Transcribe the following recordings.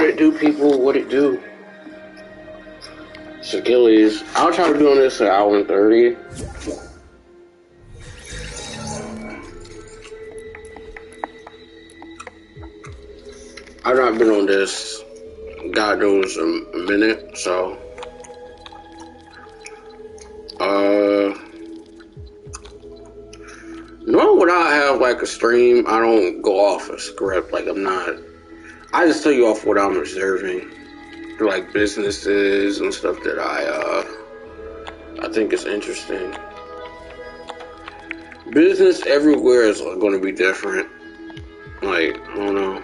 What it do, people? What it do? It's Achilles. I'll try to be on this an hour and 30. I've not been on this, God knows, a minute, so. Normally when I have like a stream, I don't go off a script. Like I just tell you off what I'm observing. Through like businesses and stuff that I think is interesting. Business everywhere is going to be different. Like, I don't know.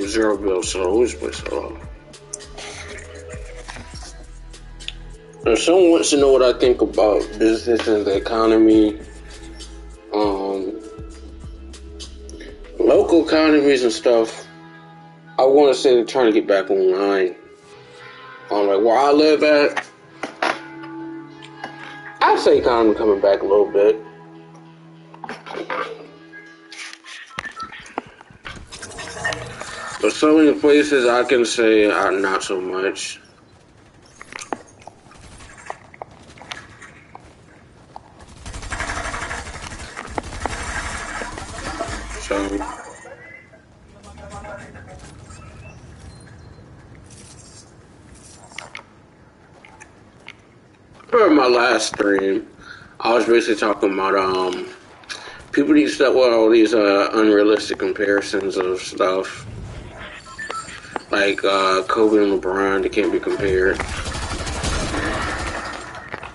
Zero bill, so who's my solo? If someone wants to know what I think about business and the economy, local economies and stuff, I want to say they're trying to get back online. Like where I live at, I'd say economy coming back a little bit. But some of the places I can say are not so much. So for my last stream, I was basically talking about people need to stop with all these unrealistic comparisons of stuff. Like Kobe and LeBron, they can't be compared.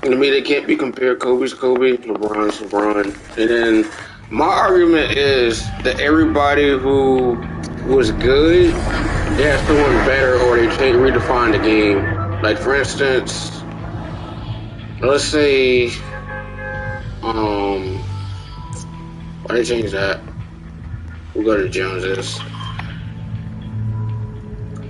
To me, they can't be compared. Kobe's Kobe, LeBron's LeBron. And then my argument is that everybody who was good, they have someone better, or they redefine the game. Like for instance, let's say, why they change that? We'll go to Joneses.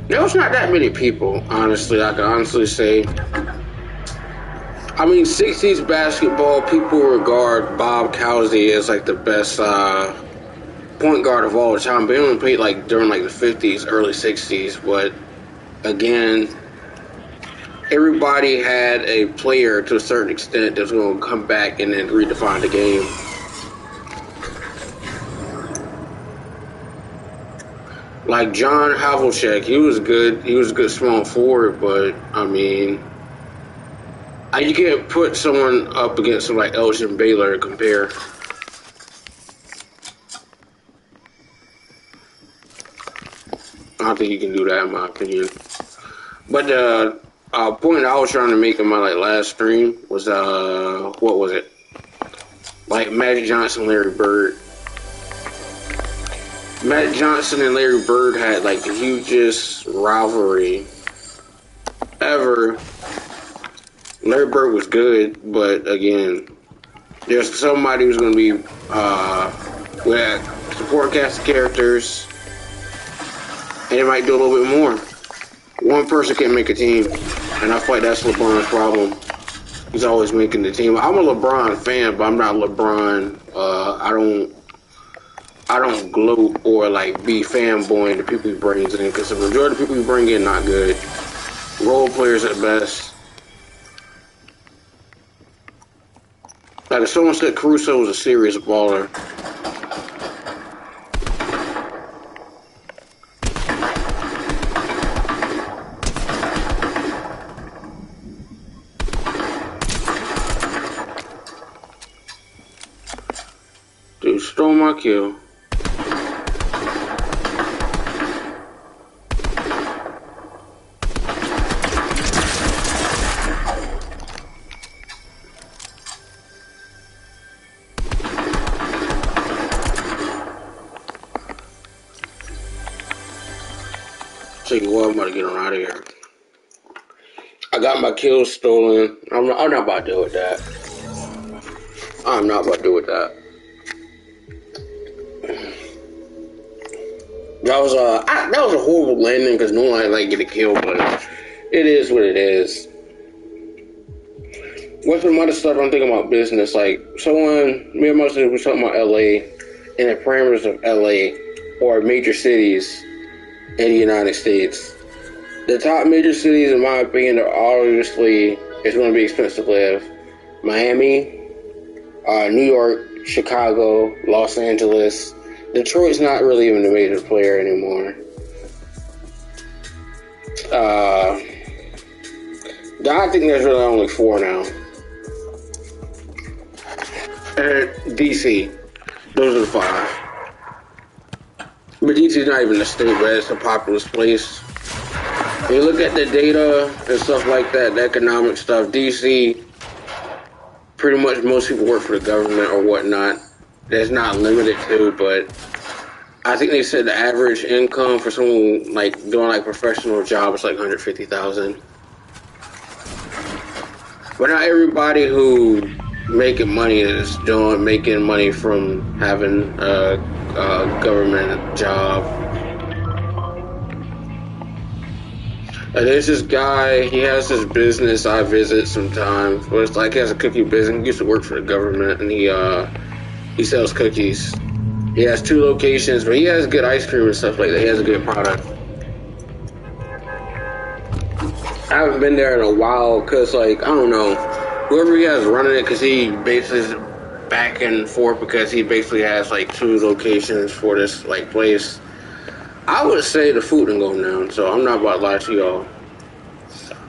There's not that many people, honestly. I can honestly say. I mean, 60s basketball, people regard Bob Cousy as like the best point guard of all time. But he only played like during like the 50s, early 60s. But again, everybody had a player to a certain extent that's going to come back and then redefine the game. Like John Havlicek, he was good. He was a good small forward, but I mean, you can't put someone up against someone like Elgin Baylor and compare. I don't think you can do that, in my opinion. But the point I was trying to make in my last stream was what was it? Like Magic Johnson, Larry Bird. Magic Johnson and Larry Bird had like the hugest rivalry ever. Larry Bird was good, but again, there's somebody who's going to be with support cast of characters, and they might do a little bit more. One person can't make a team, and I feel like that's LeBron's problem. He's always making the team. I'm a LeBron fan, but I'm not LeBron. I don't gloat or like be fanboying the people he brings in, because the majority of the people he bring in not good. Role players at best. Like if someone said Caruso was a serious baller. Dude stole my kill. Tell you what, I'm about to get on out of here. I got my kills stolen. I'm not about to deal with that. I'm not about to deal with that. That was a horrible landing because no one like get a kill, but it is what it is. What's some other stuff I'm thinking about business? Like me and my sister was talking about LA and the parameters of LA or major cities in the United States. The top major cities, in my opinion, are obviously it's going to be expensive to live. Miami, New York, Chicago, Los Angeles. Detroit's not really even a major player anymore. I think there's really only 4 now. And DC. Those are the 5. But DC's not even a state, but it's a populous place. When you look at the data and stuff like that, the economic stuff, DC, pretty much most people work for the government or whatnot. That's not limited to, but I think they said the average income for someone like doing like professional job is like $150,000. But not everybody who making money is making money from having a government job. There's this guy, he has this business I visit sometimes, but it's like he has a cookie business. He used to work for the government, and he sells cookies. He has 2 locations, but he has good ice cream and stuff like that. He has a good product. I haven't been there in a while, because, like, I don't know, whoever he has running it, because he basically is back and forth, because he basically has, like, 2 locations for this, like, place. I would say the food done going down, so I'm not about to lie to y'all.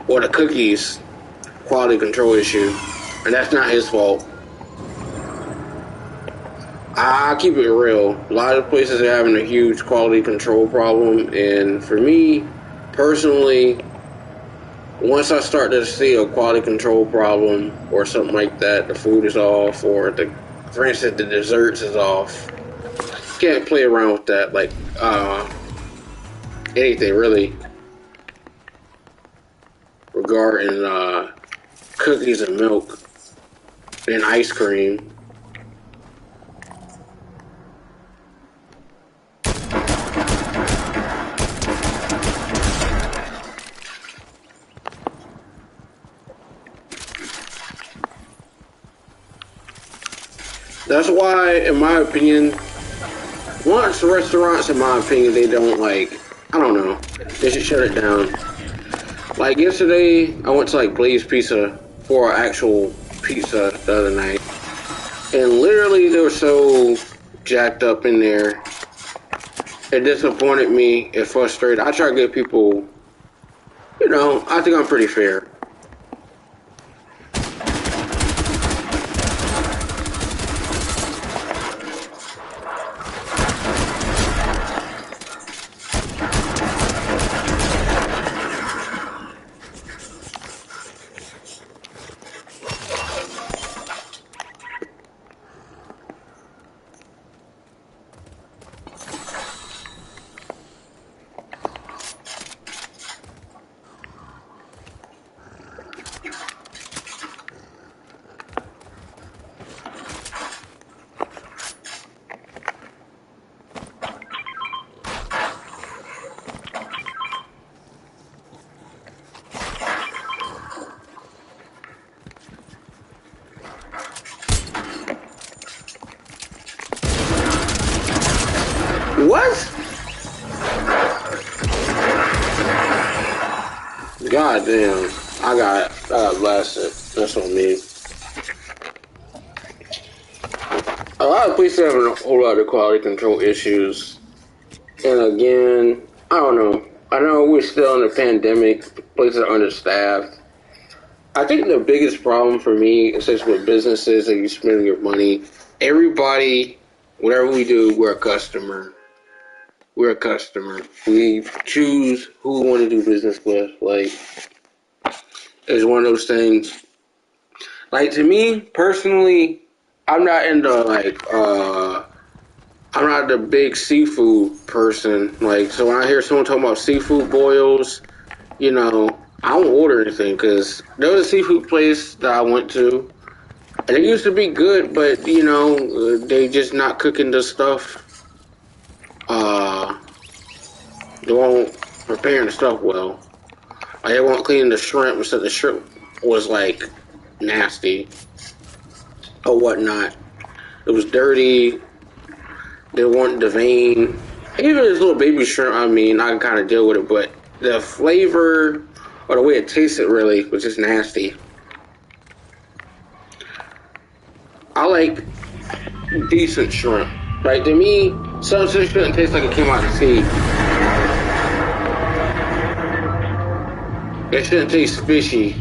Or the cookies, quality control issue, and that's not his fault. I keep it real. A lot of places are having a huge quality control problem, and for me, personally, once I start to see a quality control problem or something like that, the food is off, or for instance, the desserts is off. Can't play around with that, like, anything really regarding cookies and milk and ice cream. That's why, in my opinion, once restaurants, in my opinion, they don't like, I don't know, they should shut it down. Like yesterday, I went to like Blaze Pizza for an actual pizza the other night, and literally they were so jacked up in there. It disappointed me. It frustrated. I try to give people, I think I'm pretty fair. What? God damn. I got blasted. That's on me. A lot of places have a whole lot of quality control issues. And again, I don't know. I know we're still in a pandemic. Places are understaffed. I think the biggest problem for me, especially with businesses that you spend your money, everybody, whatever we do, we're a customer. We're a customer. We choose who we want to do business with. Like, it's one of those things. Like, to me, personally, I'm not into, like, I'm not the big seafood person. Like, so when I hear someone talking about seafood boils, I don't order anything because there was a seafood place that I went to, and it used to be good, but they just not cooking the stuff. Uh, they won't preparing the stuff well. Like they won't clean the shrimp, so the shrimp was like nasty or whatnot. It was dirty. They weren't the vein. Even this little baby shrimp, I mean, I can kind of deal with it, but the flavor or the way it tasted really was just nasty. I like decent shrimp. Like to me, some shit shouldn't taste like it came out of the sea. It shouldn't taste fishy.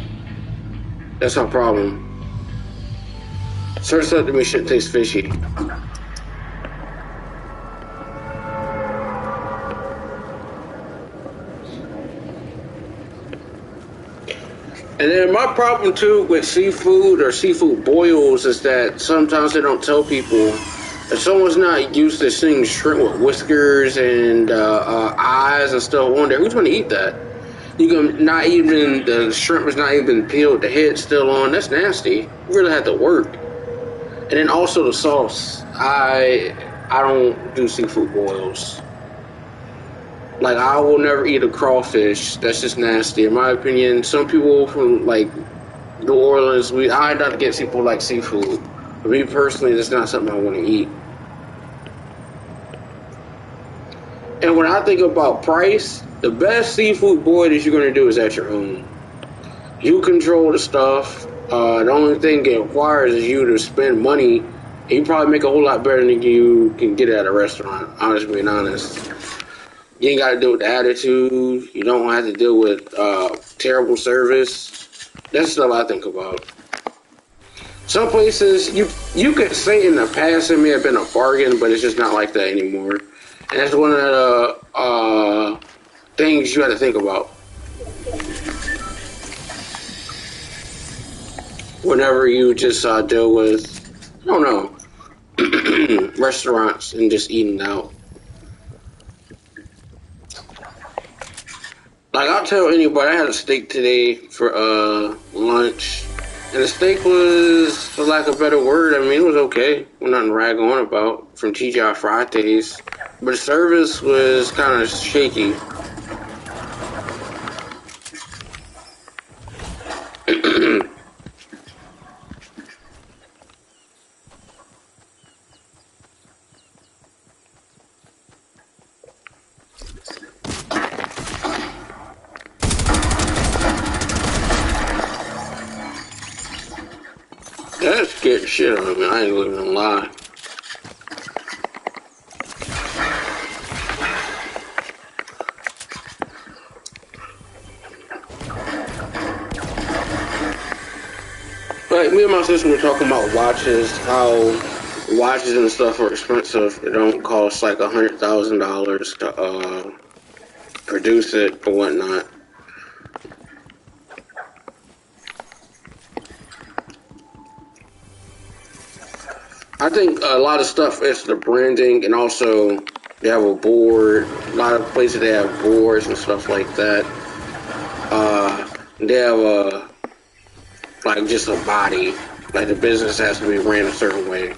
That's my problem. Certain stuff to me shouldn't taste fishy. And then my problem too with seafood or seafood boils is that sometimes they don't tell people if someone's not used to seeing shrimp with whiskers and eyes and stuff on there, who's going to eat that? You can not even the shrimp is not even peeled, the head's still on. That's nasty. You really have to work. And then also the sauce. I don't do seafood boils. Like I will never eat a crawfish. That's just nasty, in my opinion. Some people from like New Orleans, I don't get people like seafood. For me personally, that's not something I want to eat. And when I think about price, the best seafood boil that you're going to do is at your home. You control the stuff. The only thing it requires is you to spend money. And you probably make a whole lot better than you can get at a restaurant. Honestly, being honest. You ain't got to deal with the attitude. You don't have to deal with terrible service. That's stuff I think about. Some places you could say in the past it may have been a bargain, but it's just not like that anymore. And that's one of the things you have to think about whenever you just deal with, I don't know, restaurants and just eating out. Like I'll tell anybody, I had a steak today for lunch, and the steak was, for lack of a better word, I mean it was okay. Nothing to rag on about from TGI Fridays, but the service was kind of shaky. That scared the shit out of me. I ain't even gonna lie. Like me and my sister were talking about watches, how watches and stuff are expensive. It don't cost like $100,000 to produce it or whatnot. I think a lot of stuff is the branding, and also they have a board. A lot of places they have boards and stuff like that. They have a like just a body. Like the business has to be ran a certain way.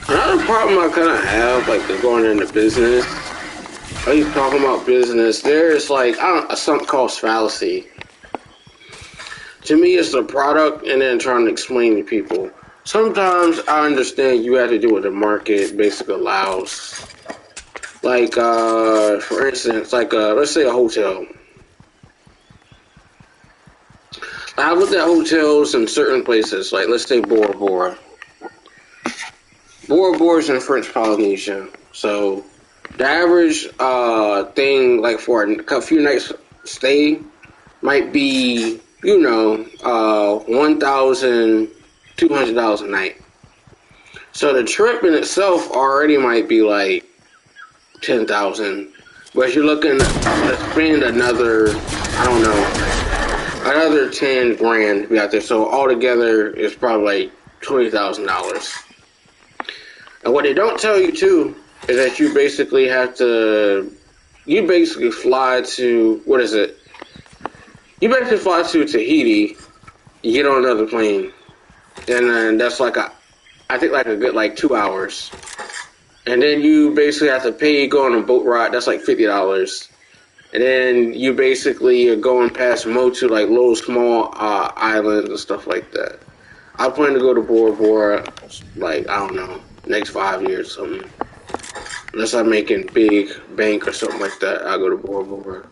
Another problem I kind of have, like going into business, are you talking about business? There's like I don't, something called fallacy. To me, it's the product, and then trying to explain to people. Sometimes I understand you have to do what the market basically allows. Like, for instance, like let's say a hotel. I've looked at hotels in certain places, like let's say Bora Bora. Bora Bora's in French Polynesia, so the average thing, like for a few nights stay, might be $1,200 a night. So the trip in itself already might be like 10,000, but if you're looking to spend another, I don't know, another 10 grand to be out there. So altogether, it's probably like $20,000. And what they don't tell you too is that you basically fly to, what is it? You basically fly to Tahiti, you get on another plane, and then that's like I think like a good like 2 hours. And then you basically have to pay go on a boat ride, that's like $50. And then you basically are going past Motu, like little small islands and stuff like that. I plan to go to Bora Bora, like, I don't know, next 5 years or something. Unless I'm making big bank or something like that, I'll go to Bora Bora.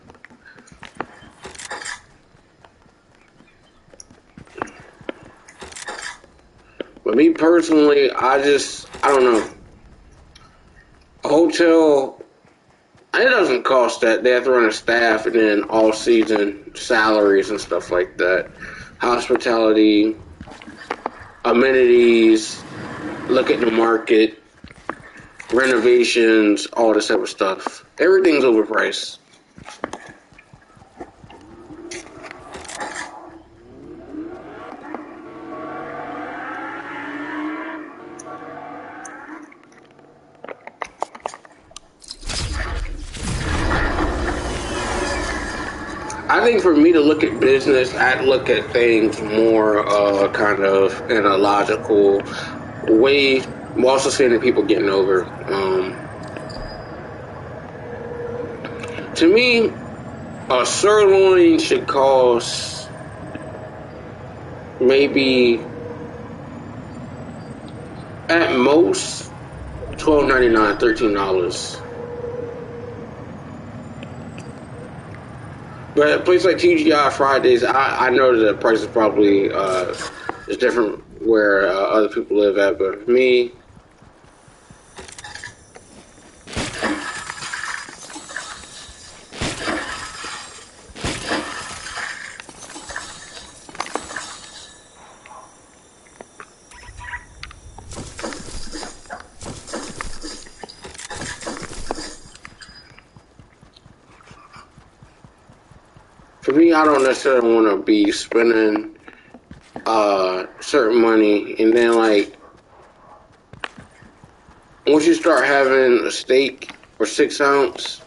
But me personally, I don't know. A hotel, it doesn't cost that. They have to run a staff and then all season salaries and stuff like that. Hospitality, amenities, look at the market, renovations, all this type of stuff. Everything's overpriced. I think for me to look at business, I'd look at things more kind of in a logical way. I'm also seeing that people getting over. To me, a sirloin should cost maybe at most $12.99, $13. But at a place like TGI Fridays, I know that the price is probably is different where other people live at. But for me, I don't necessarily want to be spending certain money, and then like once you start having a steak or 6 ounce,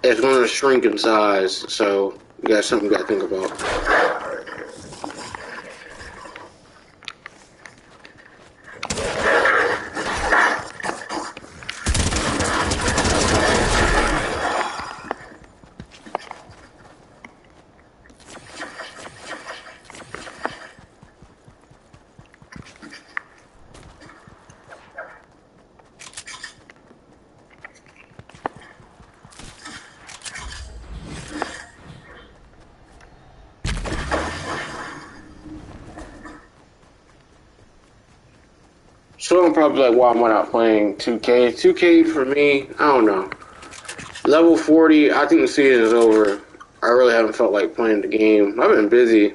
it's going to shrink in size. So you got something you got to think about. So I'm probably like, why am I not playing 2K? 2K for me, I don't know. Level 40, I think the season is over. I really haven't felt like playing the game. I've been busy.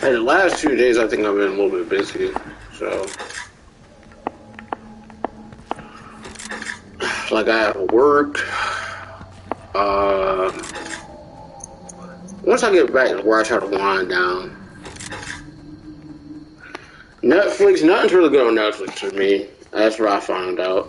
And the last 2 days, I think I've been a little bit busy. So, like, I have work. Uh, Once I get back to where I try to wind down. Netflix, nothing's really good on Netflix for me. That's what I found out.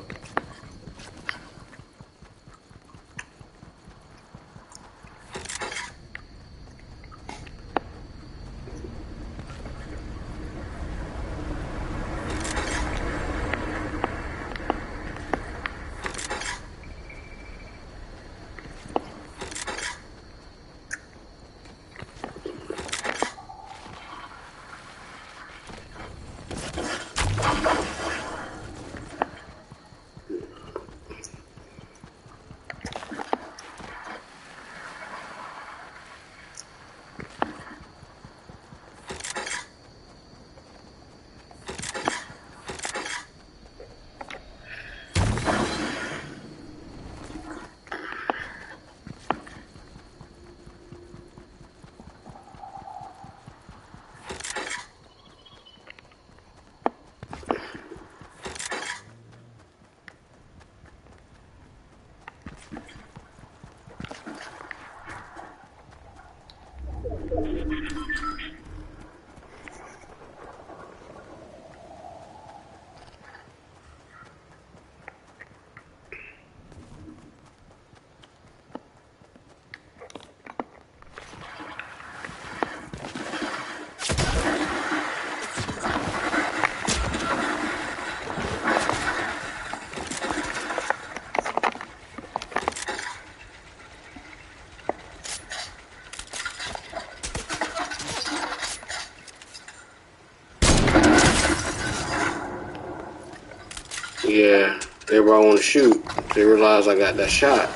Yeah, everybody want to shoot. They realize I got that shot.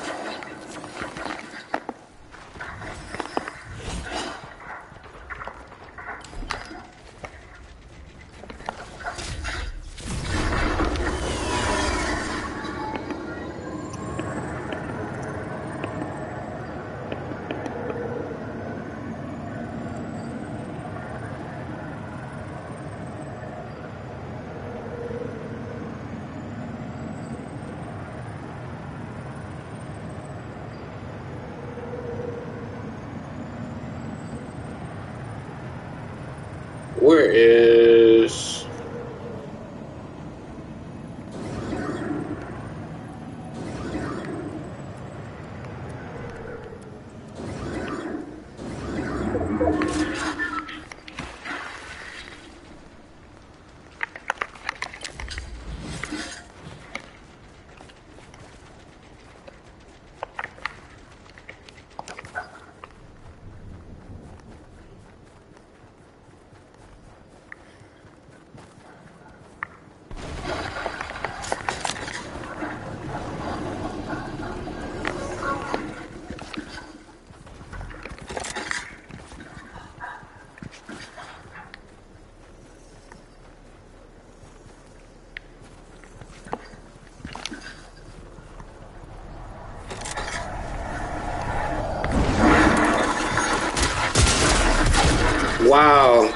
Where is... Wow.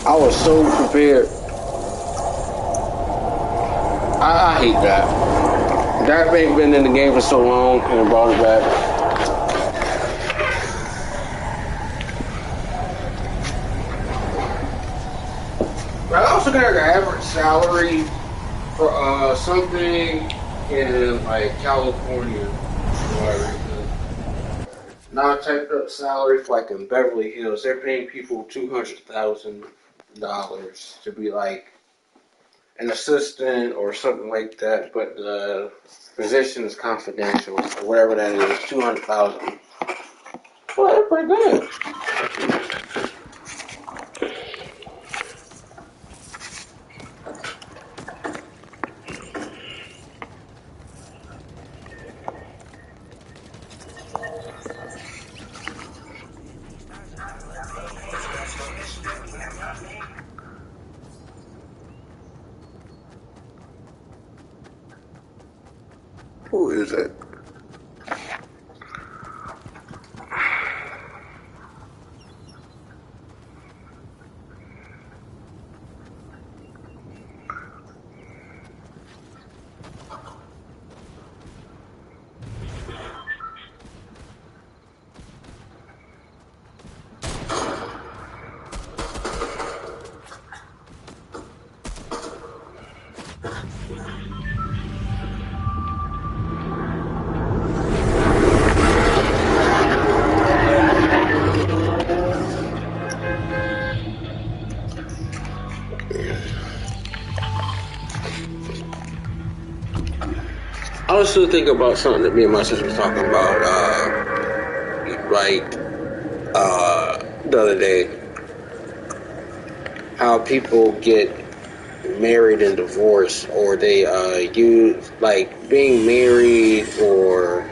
I was so prepared. I hate that. That ain't been in the game for so long and it brought it back. But I also got an average salary for something in like California. Now I typed up salary for like in Beverly Hills. They're paying people $200,000 to be like an assistant or something like that, but the position is confidential or whatever that is. 200,000. Well, that's pretty good. Who is it? I was still thinking about something that me and my sister was talking about, like, the other day. How people get married and divorced, or they, use, like, being married or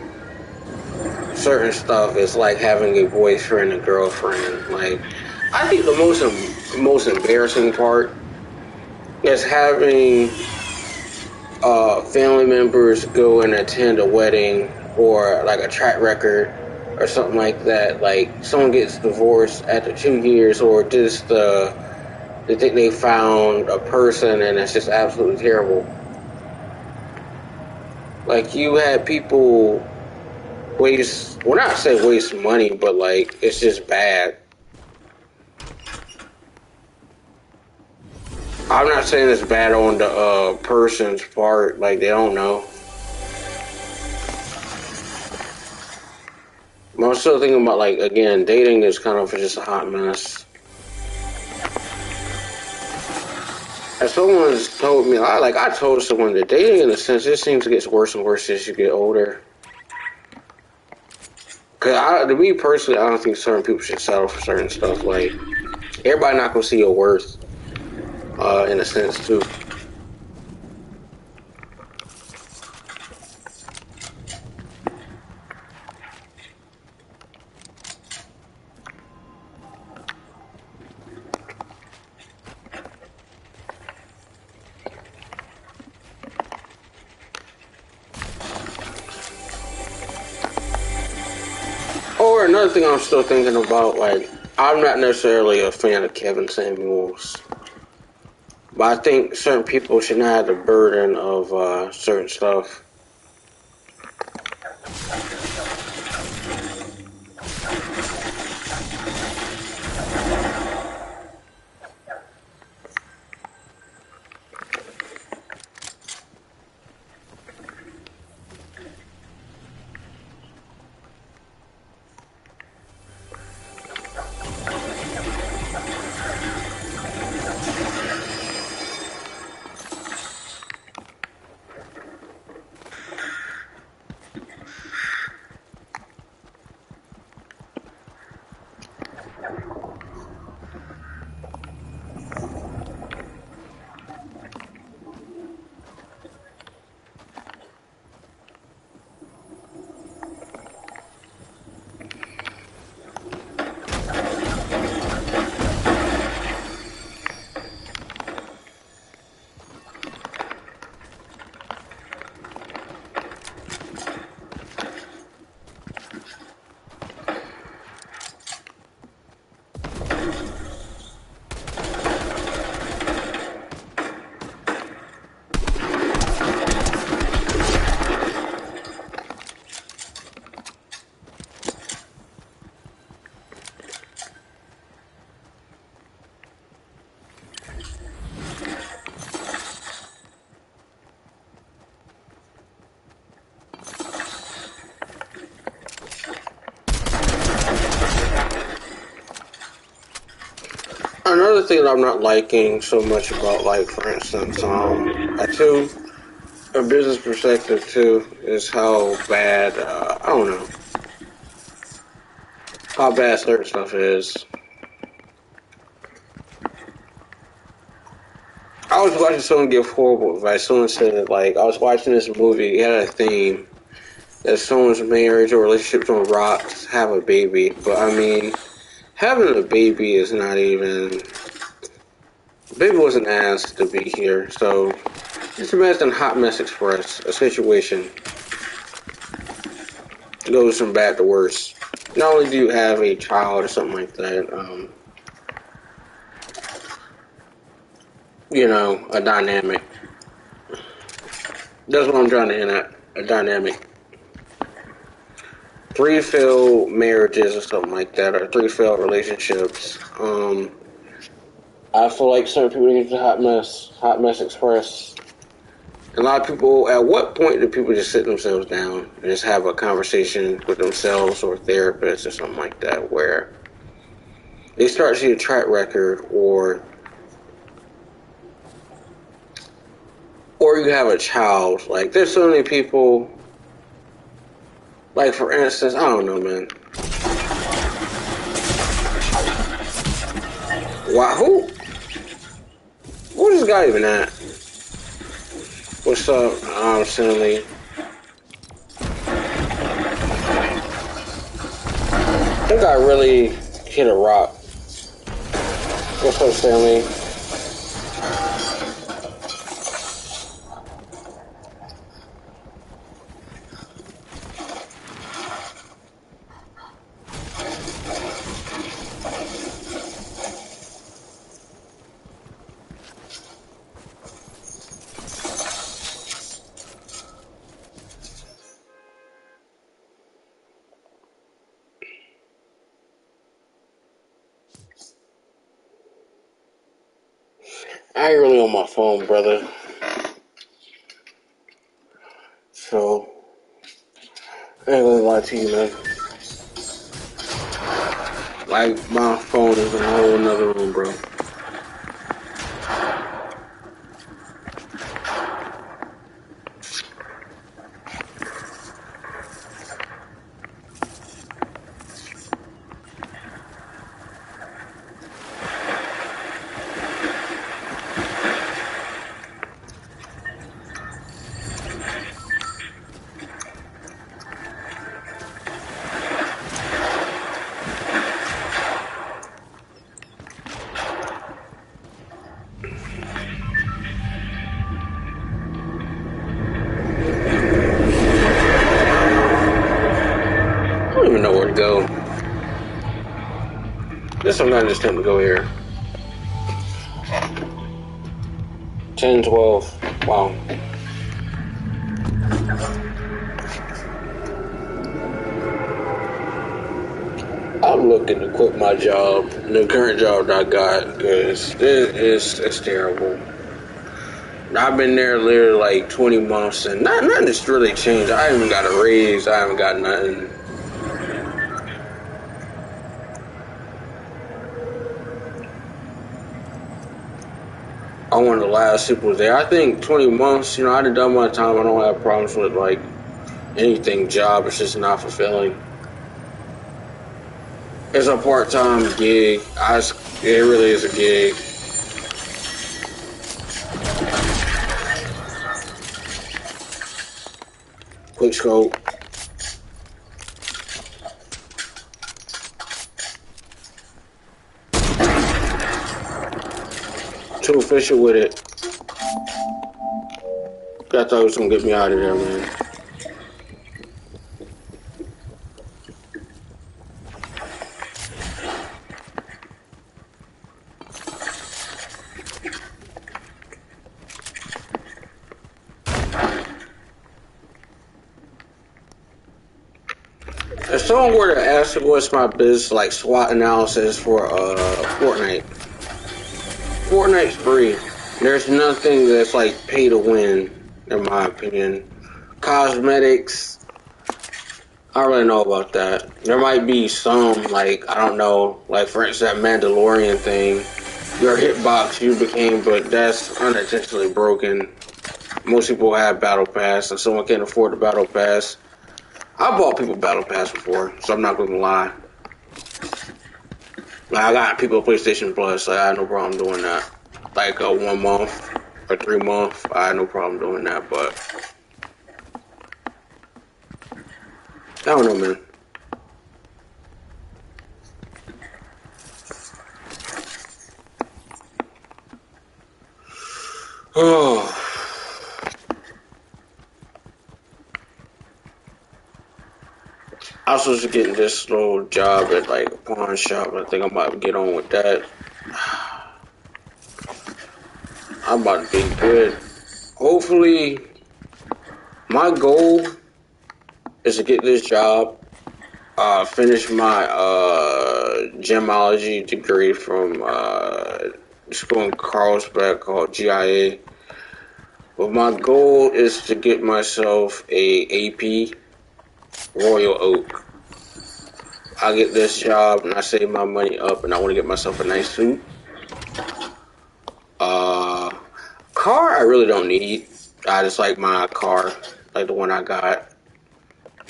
certain stuff is like having a boyfriend and girlfriend. Like, I think the most embarrassing part is having family members go and attend a wedding or like a track record or something like that. Like someone gets divorced after 2 years, or just they think they found a person and it's just absolutely terrible. Like you had people waste, well, not say waste money, but like it's just bad. I'm not saying it's bad on the person's part, like they don't know. I'm still thinking about, like, again, dating is kind of just a hot mess. As someone's told me, I told someone that dating, in a sense, just seems to get worse and worse as you get older. Cause to me personally, I don't think certain people should settle for certain stuff. Like everybody not gonna see your worth, in a sense too. Or another thing I'm still thinking about, like I'm not necessarily a fan of Kevin Samuels, but I think certain people should not have the burden of certain stuff. Another thing that I'm not liking so much about, like, for instance, too, a business perspective too, is how bad, I don't know, how bad certain stuff is. I was watching someone give horrible advice. Someone said, like, I was watching this movie, it had a theme that someone's marriage or relationship's on rocks, have a baby. But I mean, having a baby is not even, baby wasn't asked to be here. So just imagine Hot Mess Express, a situation goes from bad to worse. Not only do you have a child or something like that, a dynamic. That's what I'm trying to hint at. A dynamic. Three failed marriages or something like that, or three failed relationships. I feel like certain people get the Hot Mess Express. A lot of people, at what point do people just sit themselves down and just have a conversation with themselves or a therapist or something like that, where they start seeing a track record, or you have a child. Like, there's so many people. Like, for instance, I don't know, man. Wow, who this guy even at? What's up, Stanley? I think I really hit a rock. What's up, Stanley? I ain't really on my phone, brother. So, I ain't gonna lie to you, man. Like, my phone is in a whole nother room, bro. I don't even know where to go. Guess I'm not just going to go here. 10, 12. Wow. I'm looking to quit my job, the current job that I got, because it's terrible. I've been there literally like 20 months, and nothing has really changed. I haven't got a raise. I haven't got nothing. I'm one of the last people there. I think 20 months, I done my time. I don't have problems with like anything job. It's just not fulfilling. It's a part-time gig. It really is a gig. Quick scope. Too official with it. I thought it was gonna get me out of there, man. If someone were to ask me what's my business, like SWOT analysis for Fortnite, Fortnite's free. There's nothing that's like pay to win, in my opinion. Cosmetics, I don't really know about that. There might be some, like, I don't know, like for instance that Mandalorian thing. Your hitbox you became, but that's unintentionally broken. Most people have Battle Pass, and someone can't afford the Battle Pass. I bought people Battle Pass before, so I'm not gonna lie. Like, I got people PlayStation Plus, so I had no problem doing that. Like a 1 month or 3 month, I had no problem doing that, but I don't know, man. Oh. I was supposed to get this little job at like a pawn shop. I think I'm about to get on with that. I'm about to be good. Hopefully, my goal is to get this job, finish my gemology degree from school in Carlsbad called GIA. But my goal is to get myself a AP Royal Oak. I get this job and I save my money up and I want to get myself a nice suit. Car I really don't need. I just like my car, like the one I got.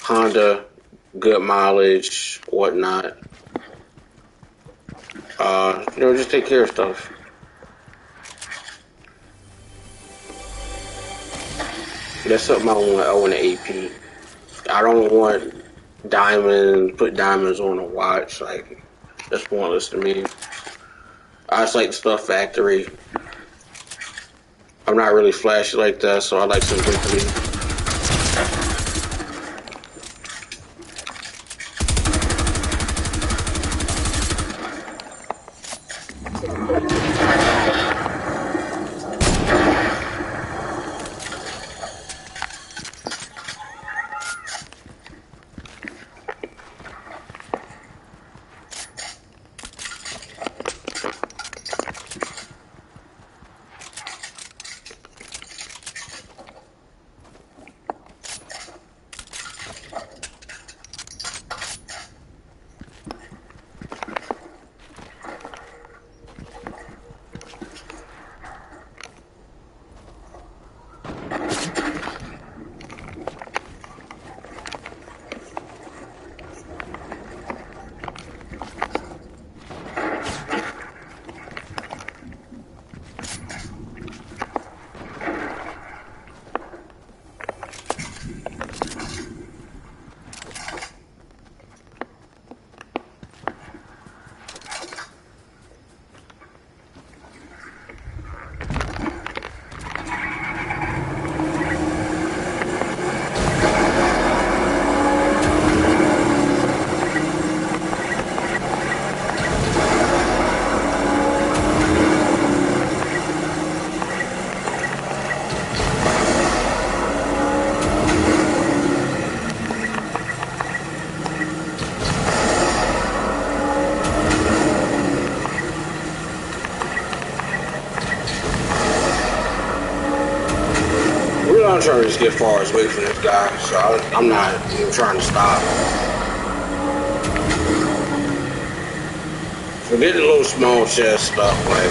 Honda, good mileage, whatnot. Just take care of stuff. That's something I want. I want an AP. I don't want diamonds. Put diamonds on a watch. Like that's pointless to me. I just like the stuff factory. I'm not really flashy like that, so I like simplicity. I'm trying to just get far away from this guy, so I'm not even trying to stop. Forget the little small chest stuff, like.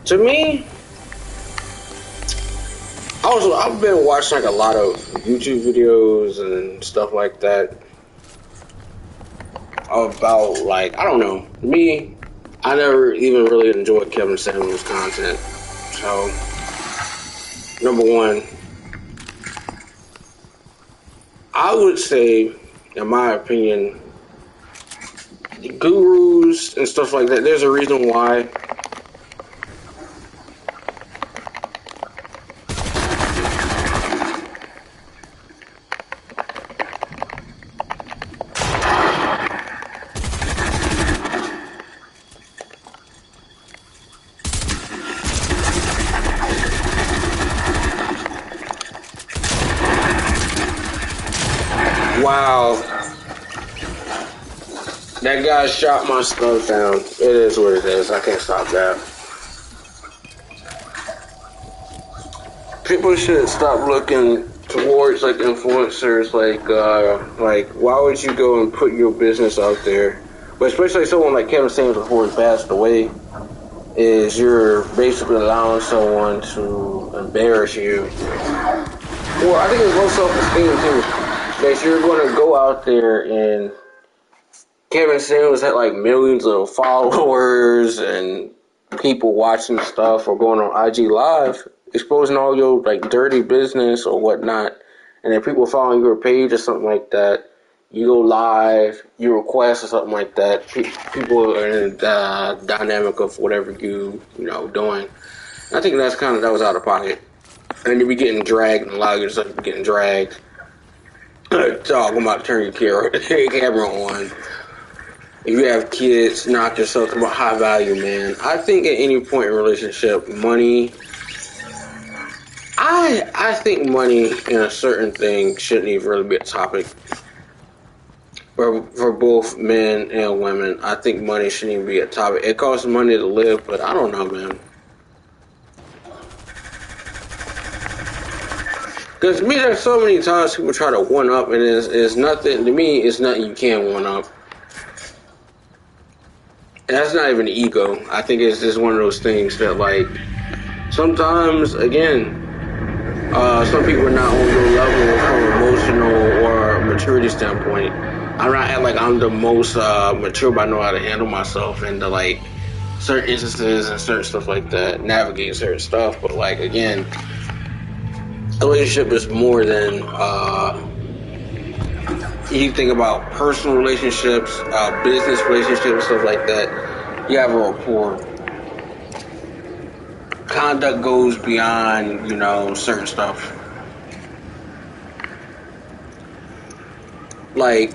To me, I've been watching like a lot of YouTube videos and stuff like that about like I don't know. Me, I never even really enjoyed Kevin Samuels' content. So, number one, I would say, in my opinion, gurus and stuff like that, there's a reason why. Wow. That guy shot my stuff down. It is what it is. I can't stop that. People should stop looking towards like influencers. Like why would you go and put your business out there? But especially someone like Kevin Samuels before he passed away, is you're basically allowing someone to embarrass you. Well, I think it's low self-esteem too. That you're going to go out there and Kevin Samuels had like millions of followers and people watching stuff or going on IG Live, exposing all your like dirty business or whatnot, and then people following your page or something like that. You go live, you request or something like that. People are in the dynamic of whatever you doing. I think that was out of pocket, and you be getting dragged, and a lot of your stuff be getting dragged. Talking about turning your camera on. If you have kids, knock yourself about high value, man. I think at any point in a relationship, money. I think money in a certain thing shouldn't even really be a topic. For both men and women, I think money shouldn't even be a topic. It costs money to live, but I don't know, man. Because to me, there's so many times people try to one up, and it's nothing. To me, it's nothing you can one up. And that's not even ego. I think it's just one of those things that, like, sometimes, again, some people are not on your level from emotional or maturity standpoint. I'm not acting like I'm the most mature, but I know how to handle myself and the, like, certain instances and certain stuff like that, navigate certain stuff. But, like, again, a relationship is more than you think about personal relationships, business relationships, stuff like that. You have a rapport. Conduct goes beyond, certain stuff. Like,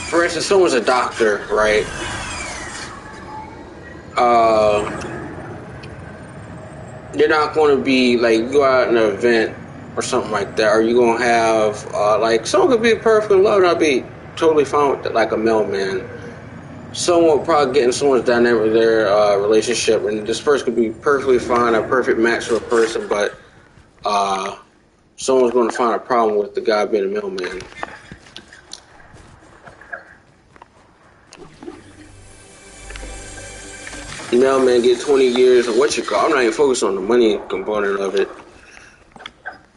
for instance, someone's a doctor, right? Uh, they're not going to be like, you go out in an event or something like that, or you're going to have like, someone could be perfect in love and I'll be totally fine with it, like a mailman. Someone will probably get in someone's dynamic with their relationship, and this person could be perfectly fine, a perfect match for a person, but someone's going to find a problem with the guy being a mailman. Mailman get 20 years of what you call. I'm not even focused on the money component of it.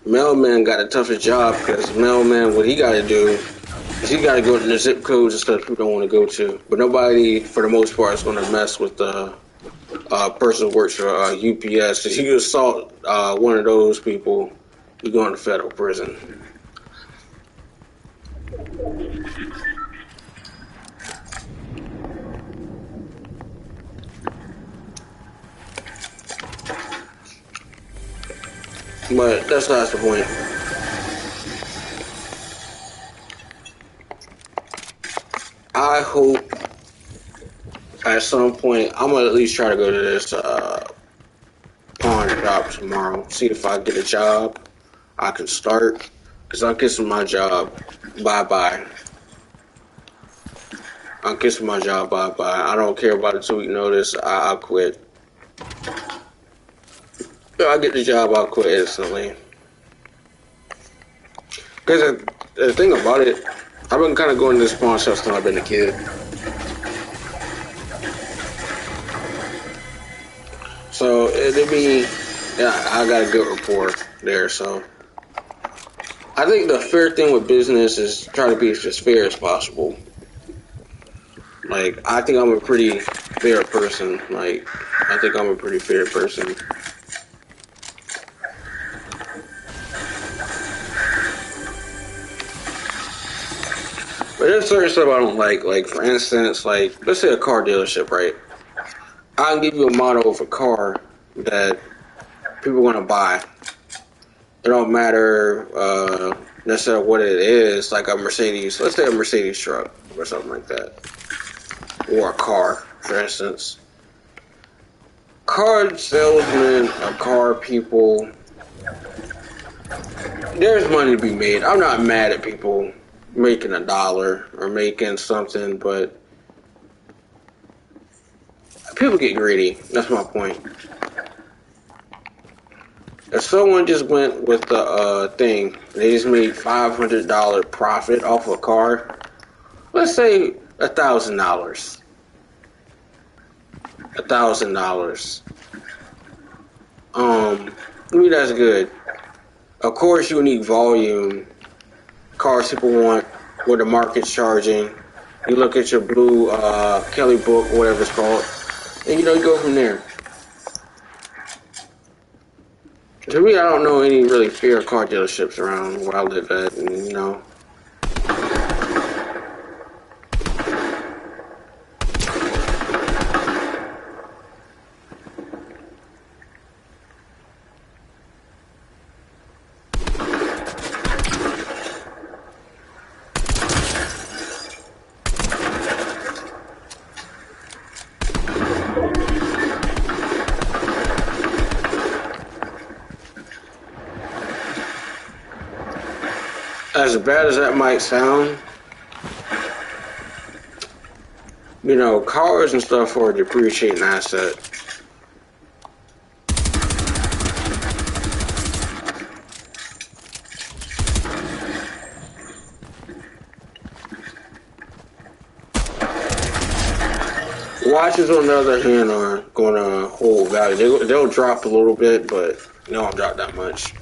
Mailman got the toughest job because mailman, what he got to do is he got to go to the zip codes and stuff people don't want to go to. But nobody, for the most part, is going to mess with the person who works for UPS. If you assault one of those people, you're going to federal prison. But that's not the point. I hope at some point I'm gonna at least try to go to this pawn shop tomorrow. See if I get a job I can start. Cause I'm kissing my job. Bye bye. I'm kissing my job. Bye bye. I don't care about a 2 week notice. I'll quit. If I get the job, I'll quit instantly. Cause the thing about it, I've been kind of going to this pawn shop since I've been a kid. So it'd be, yeah, I got a good rapport there. So I think the fair thing with business is try to be as fair as possible. Like, I think I'm a pretty fair person. Like, I think I'm a pretty fair person. But there's certain stuff I don't like. Like, for instance, like, let's say a car dealership, right? I can give you a model of a car that people want to buy. It don't matter necessarily what it is, like a Mercedes, let's say a Mercedes truck or something like that. Or a car, for instance. Car salesmen or car people, there's money to be made. I'm not mad at people making a dollar or making something, but people get greedy. That's my point. If someone just went with the thing, they just made $500 profit off a car, let's say $1,000. $1,000. Maybe that's good. Of course, you need volume. Cars people want, what the market's charging. You look at your blue Kelly book, whatever it's called, and you go from there. To me, I don't know any really fair car dealerships around where I live at, and as bad as that might sound, cars and stuff are a depreciating asset. watches, on the other hand, are going to hold value. They'll drop a little bit, but they don't drop that much.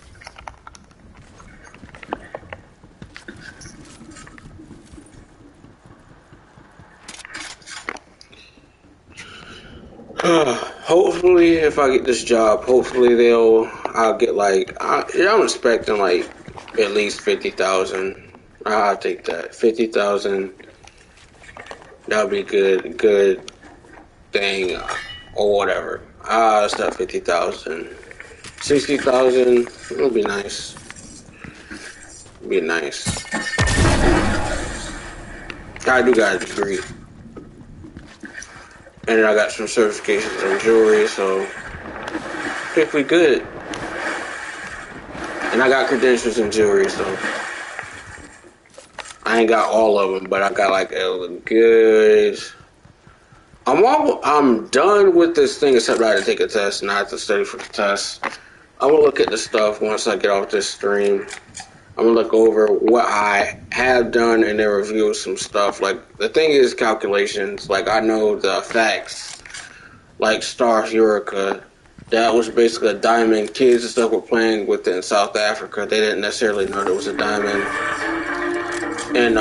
Hopefully, if I get this job, hopefully I'll get I'm expecting like at least 50,000. I'll take that. 50,000, that'll be good thing, or whatever. It's not 50,000. 60,000, it'll be nice. Be nice. I do got a degree. And I got some certifications in jewelry, so pretty good. And I got credentials in jewelry, so I ain't got all of them, but I got like a good. I'm done with this thing, except I had to take a test and I have to study for the test. I'm gonna look at the stuff once I get off this stream. I'm gonna look over what I have done and then review some stuff. Like, the thing is calculations. Like, I know the facts. Like Star Eureka, that was basically a diamond. Kids and stuff were playing with it in South Africa. They didn't necessarily know there was a diamond. And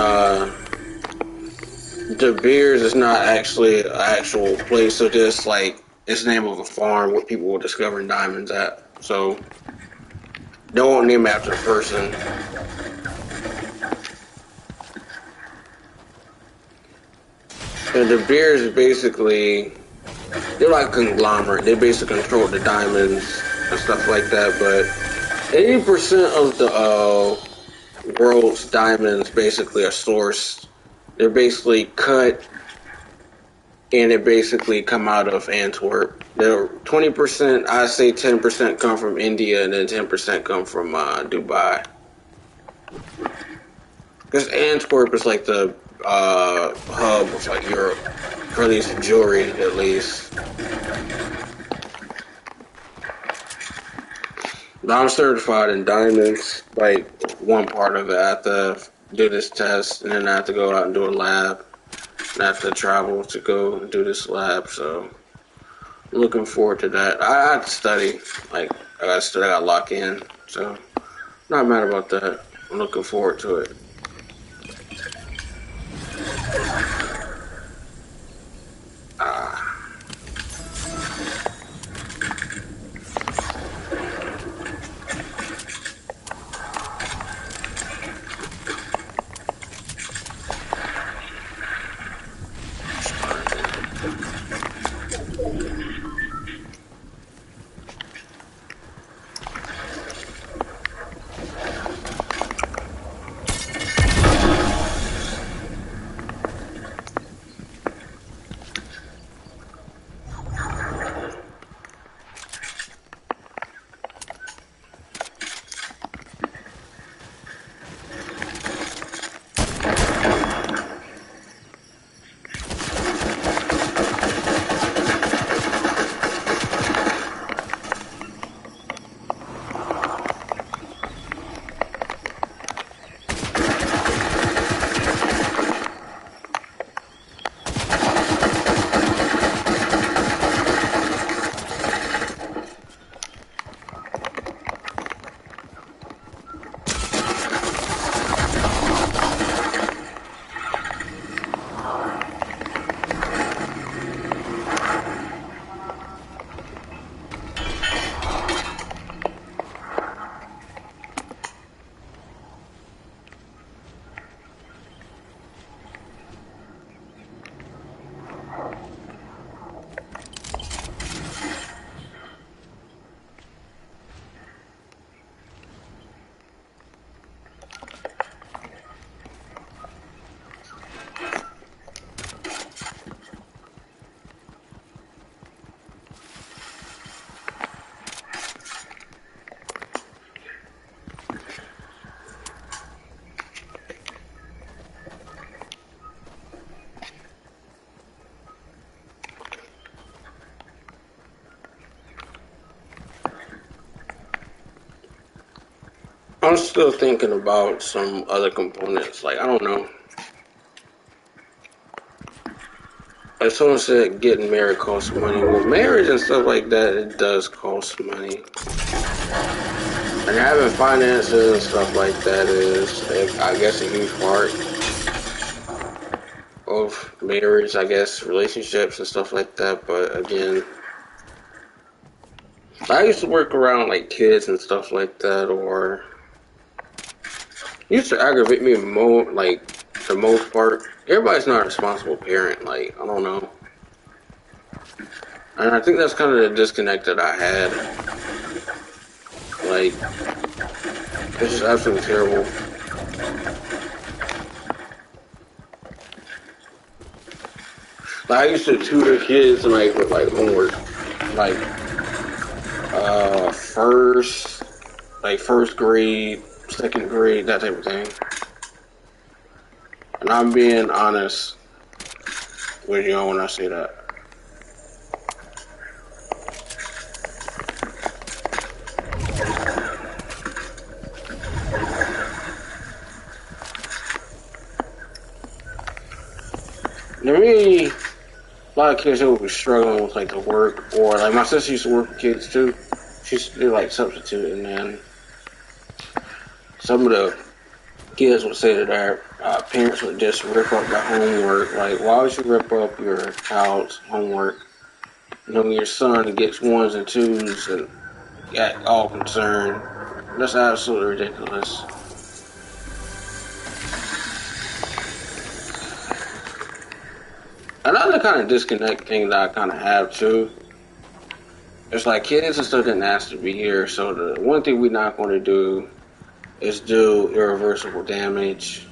De Beers is not actually an actual place, so just like it's the name of a farm where people were discovering diamonds at. So they won't name it after the person. And De Beers is basically, they're like a conglomerate. They basically control the diamonds and stuff like that. But 80% of the world's diamonds basically are sourced. They're basically cut and they basically come out of Antwerp. They're 20%, I say 10% come from India, and then 10% come from Dubai. Because Antwerp is like the hub of like Europe, for at least jewelry, at least. But I'm certified in diamonds, like one part of it. I have to do this test, and then I have to go out and do a lab. And I have to travel to go do this lab, so I'm looking forward to that. I have to study. Like, I got to study, I got to lock in. So, not mad about that. I'm looking forward to it. I'm still thinking about some other components. Like, I don't know. like someone said, getting married costs money. Well, marriage and stuff like that, it does cost money. And having finances and stuff like that is, I guess, a huge part of marriage, I guess, relationships and stuff like that. But again, I used to work around like kids and stuff like that, or used to aggravate me more, like the most part. Everybody's not a responsible parent, like, I don't know. And I think that's kind of the disconnect that I had. Like, it's just absolutely terrible. Like, I used to tutor kids like with like homework, like first grade, second grade, that type of thing. And I'm being honest with you when I say that. To me, a lot of kids who would be struggling with like the work, or like my sister used to work with kids too. She used to do like substituting, and some of the kids would say that their parents would just rip up their homework. Like, why would you rip up your child's homework? You know, when your son gets ones and twos and got all concerned. That's absolutely ridiculous. Another kind of disconnect thing that I kind of have too, it's like kids and stuff didn't ask to be here, so the one thing we're not going to do is do irreversible damage.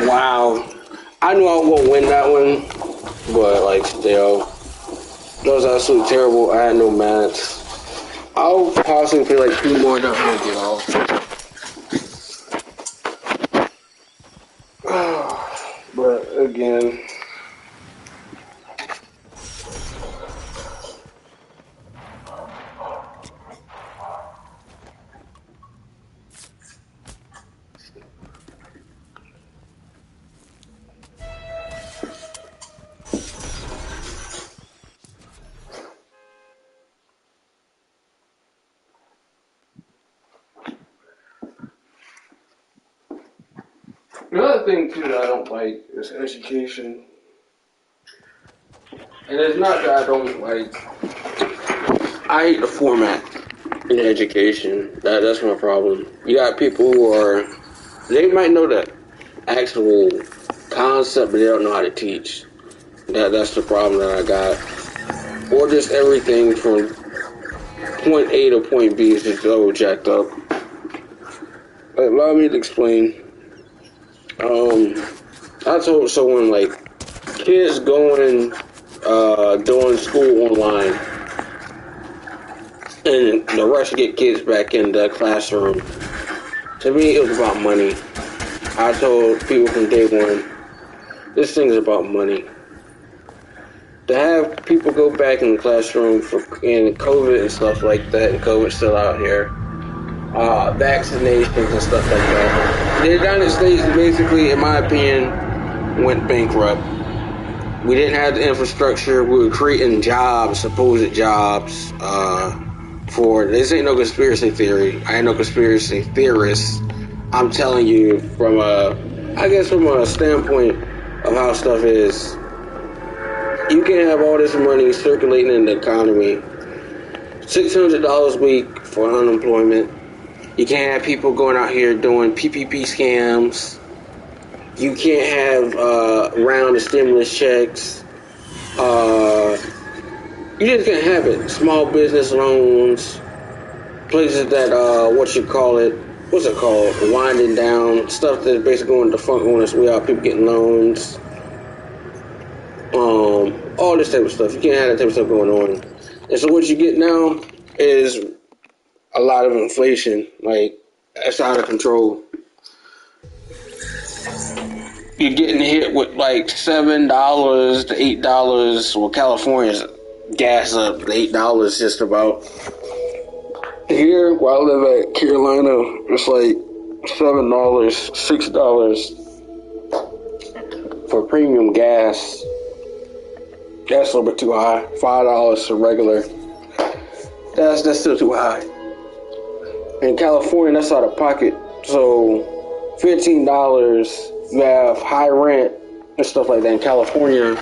Wow. I knew I was going to win that one, but like still, that was absolutely terrible. I had no mats. I'll possibly play like 2 more and I'm get off. But again, another thing too that I don't like is education. And it's not that I don't like, I hate the format in education. That's my problem. You got people who are, they might know the actual concept, but they don't know how to teach. That's the problem that I got. Or just everything from point A to point B is just all jacked up. Allow me to explain. I told someone like kids going doing school online and the rush to get kids back in the classroom. To me, it was about money. I told people from day one, this thing is about money. To have people go back in the classroom in COVID and stuff like that, and COVID's still out here, vaccinations and stuff like that. The United States basically, in my opinion, went bankrupt. We didn't have the infrastructure. We were creating jobs, supposed jobs, for, this ain't no conspiracy theory. I ain't no conspiracy theorist. I'm telling you from from a standpoint of how stuff is. You can have all this money circulating in the economy. $600 a week for unemployment. You can't have people going out here doing PPP scams. You can't have round of stimulus checks. You just can't have it. Small business loans, places that what's it called? Winding down, stuff that's basically going defunct on its way out. People getting loans, all this type of stuff. You can't have that type of stuff going on. And so what you get now is a lot of inflation. Like, that's out of control. You're getting hit with like $7 to $8. Well, California's gas up to $8 just about. Here, where I live at Carolina, it's like $7, $6 for premium gas. That's a little bit too high. $5 for regular. That's still too high. In California, that's out of pocket. So $15, you have high rent and stuff like that. In California,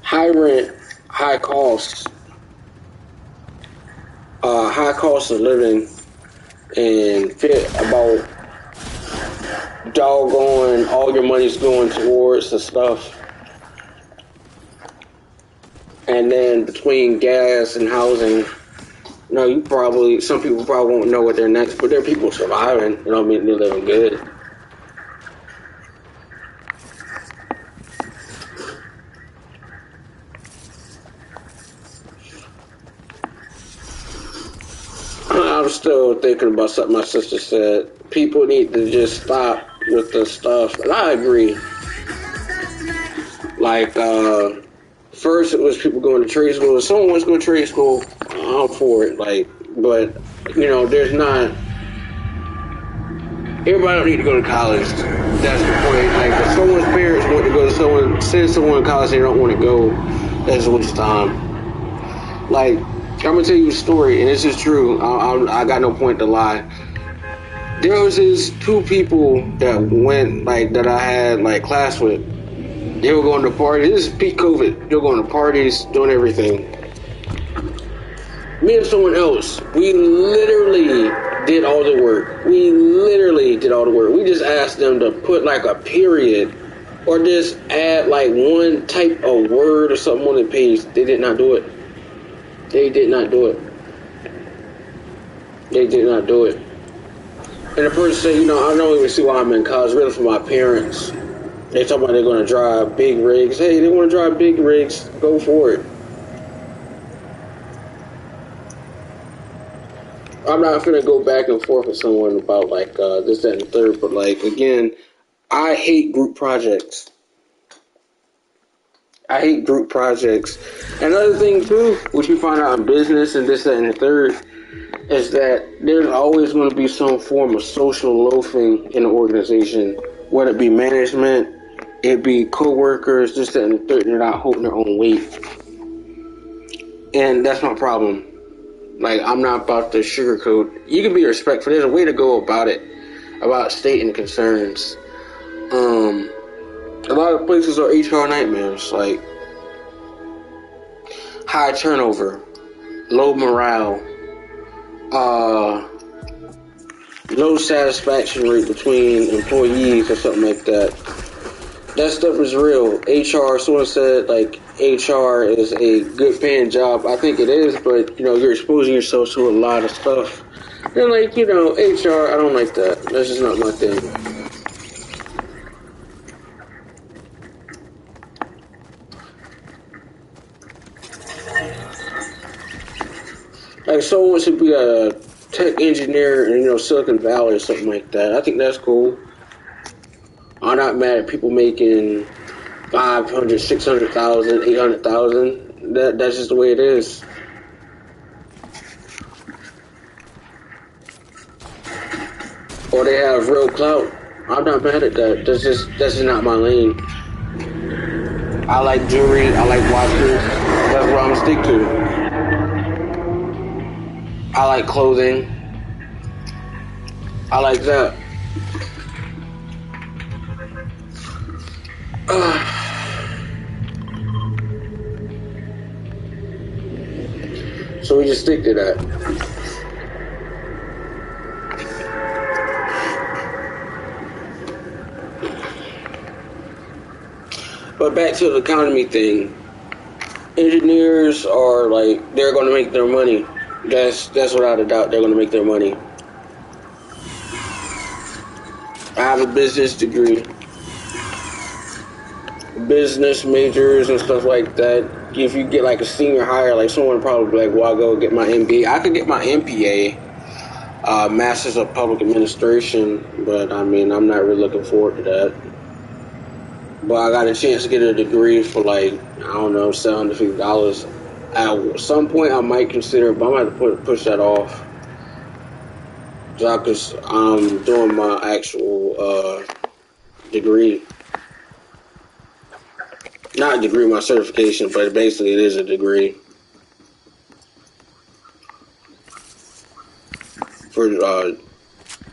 high rent, high costs of living, and fit about doggone all your money's going towards the stuff. And then between gas and housing, some people probably won't know what they're next, but there are people surviving. You know what I mean? They're living good. I'm still thinking about something my sister said. People need to just stop with the stuff, and I agree. Like, first it was people going to trade school. If someone wants to go to trade school, I'm for it. Like, but there's not. Everybody don't need to go to college. That's the point. Like, if someone's parents want to go to send someone to college, they don't want to go. That's a waste of time. Like, I'm gonna tell you a story, and this is true. I got no point to lie. There was these two people that went, like, that I had like class with. They were going to parties. This is peak COVID. They were going to parties, doing everything. Me and someone else, we literally did all the work. We just asked them to put like a period or just add like one type of word or something on the page. They did not do it. They did not do it. And the person said, I don't even see why I'm in college. Really for my parents. They talk about they're going to drive big rigs. Hey, they want to drive big rigs. Go for it. I'm not going to go back and forth with someone about like this, that, and the third. But like, again, I hate group projects. Another thing too, which you find out in business and this, that, and the third, is that there's always going to be some form of social loafing in the organization, whether it be management, it be co-workers, this, that, and the third, and they're not holding their own weight. And that's my problem. Like, I'm not about to sugarcoat. You can be respectful. There's a way to go about it, about stating concerns. A lot of places are HR nightmares, like high turnover, low morale, low satisfaction rate between employees or something like that. That stuff is real. HR, someone said like HR is a good paying job. I think it is, but you're exposing yourself to a lot of stuff. And like, HR, I don't like that. That's just not my thing. Like, someone wants to be a tech engineer in Silicon Valley or something like that. I think that's cool. I'm not mad at people making 500, 600,000, 800,000. That's just the way it is. Or they have real clout. I'm not mad at that. That's just not my lane. I like jewelry. I like watches. That's what I'm gonna stick to. I like clothing. I like that. So we just stick to that. back to the economy thing. Engineers are like they're going to make their money. That's without a doubt they're going to make their money. I have a business degree, business majors and stuff like that. If you get like a senior hire, like someone probably be like, "Well, I'll go get my MBA." I could get my MPA, Masters of Public Administration, but I mean, I'm not really looking forward to that. But I got a chance to get a degree for like I don't know, $750. At some point, I might consider, but I might have to push that off. Because I'm doing my actual degree. Not a degree, my certification, but basically it is a degree for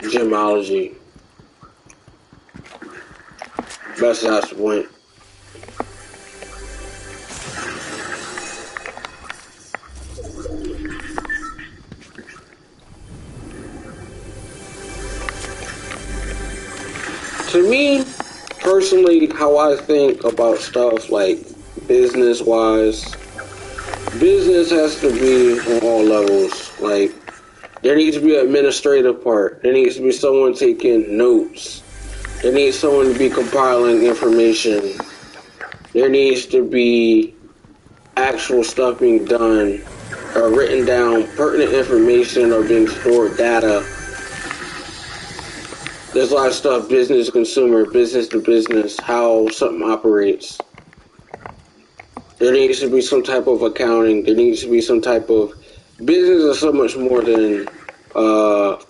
gemology. That's the point. To me, personally, how I think about stuff like business-wise, business has to be on all levels. Like, there needs to be an administrative part. There needs to be someone taking notes. There needs someone to be compiling information. There needs to be actual stuff being done or written down, pertinent information or being stored, data. There's a lot of stuff, business to consumer, business to business, how something operates. There needs to be some type of accounting. There needs to be some type of... Business is so much more than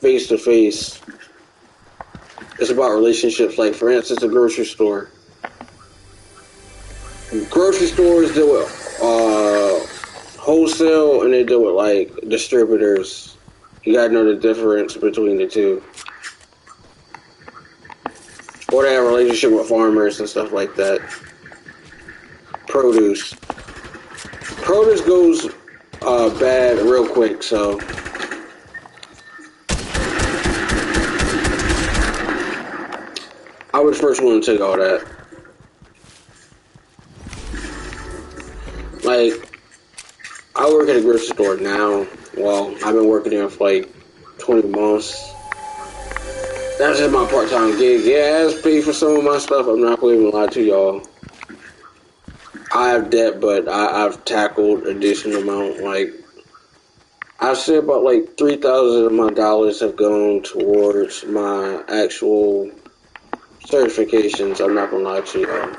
face-to-face. It's about relationships. Like, for instance, a grocery store. Grocery stores deal with wholesale and they deal with, like, distributors. You gotta know the difference between the two. Or they have a relationship with farmers and stuff like that. Produce. Produce goes bad real quick, so... I was the first one to take all that. Like, I work at a grocery store now. Well, I've been working there for like 20 months. That's just my part-time gig. Yeah, it has paid for some of my stuff. I'm not going to even lie to y'all. I have debt, but I've tackled a decent amount. Like, I've said about like 3,000 of my dollars have gone towards my actual certifications. I'm not going to lie to y'all.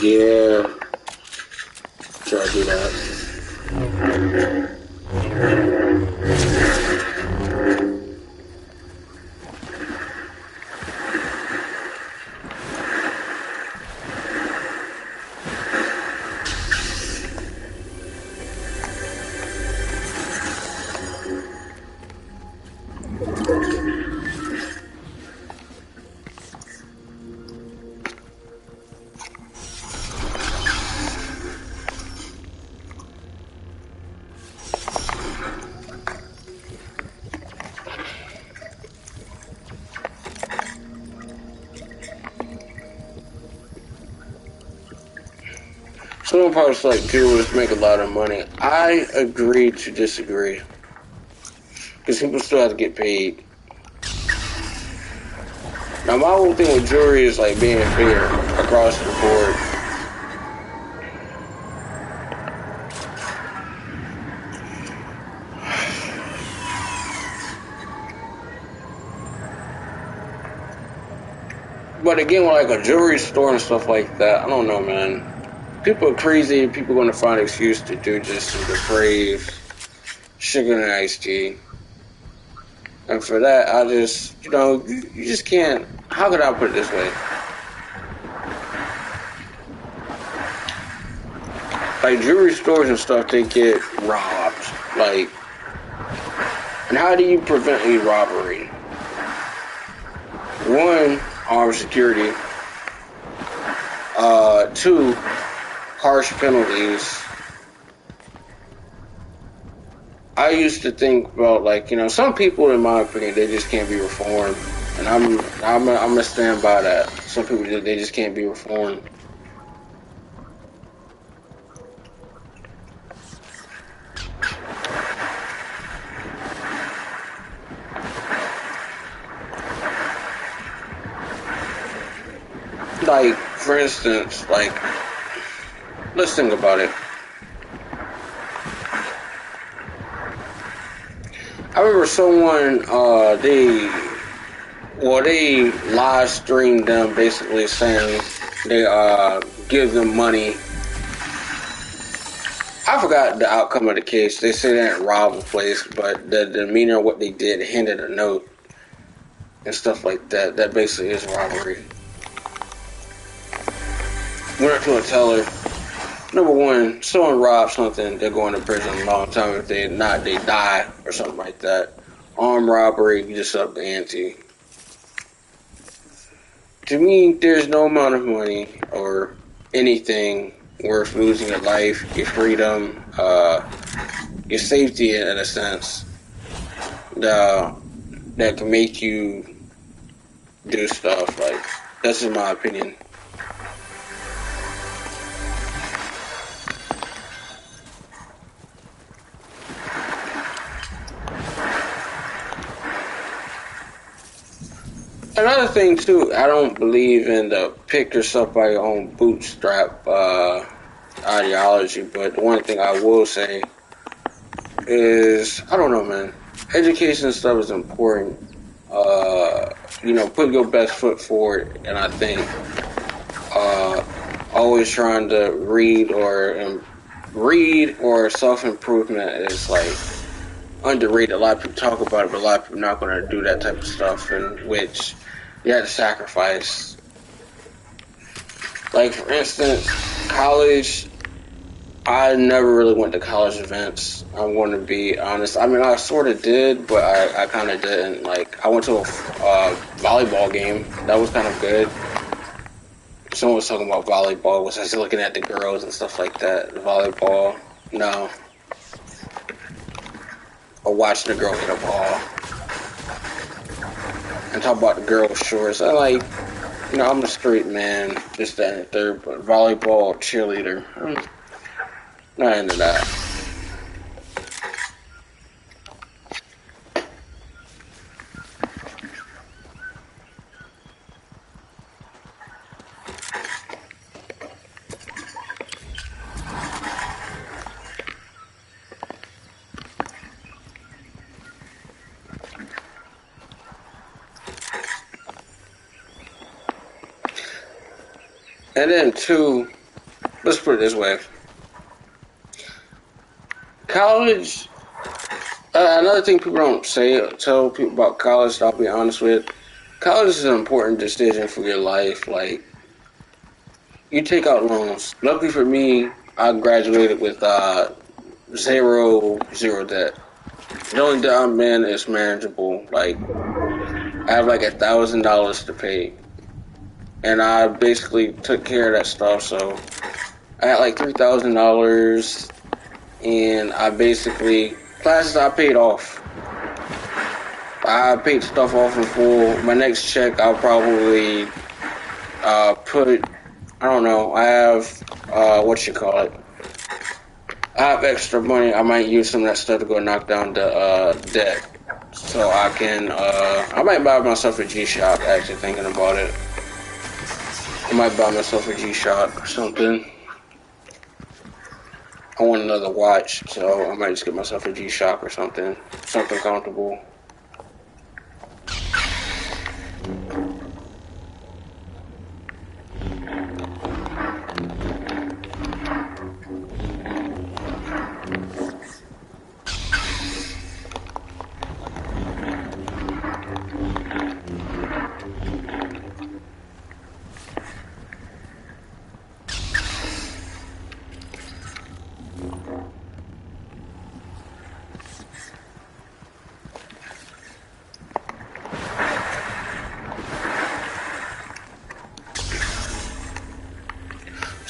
Yeah, try to do that. Some parts like people just make a lot of money. I agree to disagree. Because people still have to get paid. Now my whole thing with jewelry is like being fair across the board. But again, with like a jewelry store and stuff like that, I don't know, man. People are crazy. People are going to find an excuse to do just some depraved sugar and iced tea. And for that, I just, you just can't. How could I put it this way? like jewelry stores and stuff, they get robbed. Like, and how do you prevent a robbery? One, armed security. Two, harsh penalties. I used to think about, like, you know, some people, in my opinion, they just can't be reformed, and I'm gonna stand by that. Some people, they just can't be reformed. Like, for instance, like, let's think about it. I remember someone, they live streamed them basically saying they, give them money. I forgot the outcome of the case. They say they didn't rob a place, but the demeanor of what they did, handed a note and stuff like that. That basically is robbery. Went up to a teller. Number one, someone robs something, they're going to prison a long time. If they not, they die or something like that. Armed robbery, you just up the ante. To me, there's no amount of money or anything worth losing your life, your freedom, your safety in a sense, that can make you do stuff. Like, that's in my opinion. Another thing too, I don't believe in the pick yourself by your own bootstrap ideology, but the one thing I will say is, I don't know, man. Education and stuff is important. You know, put your best foot forward, and I think always trying to read or self improvement is like underrated. A lot of people talk about it, but a lot of people are not going to do that type of stuff, in which you have to sacrifice. Like, for instance, college, I never really went to college events. I'm going to be honest. I mean, I sort of did, but I kind of didn't. Like, I went to a volleyball game. That was kind of good. Someone was talking about volleyball. Was I was looking at the girls and stuff like that. Volleyball, no. Or watching the girl hit a ball. And talk about the girl shorts. I like, you know, I'm a straight man, just that and the third, but volleyball, cheerleader, I'm not into that. And then two, let's put it this way. College, another thing people don't tell people about college, I'll be honest with, college is an important decision for your life. Like, you take out loans. Luckily for me, I graduated with zero debt. The only debt I'm in is manageable. Like, I have like $1,000 to pay. And I basically took care of that stuff, so I had like $3,000, and I basically, classes I paid off. I paid stuff off in full. My next check, I'll probably put, I don't know, I have, I have extra money. I might use some of that stuff to go knock down the debt. So I can, I might buy myself a G-Shock, actually thinking about it. I might buy myself a G-Shock or something. I want another watch, so I might just get myself a G-Shock or something. Something comfortable.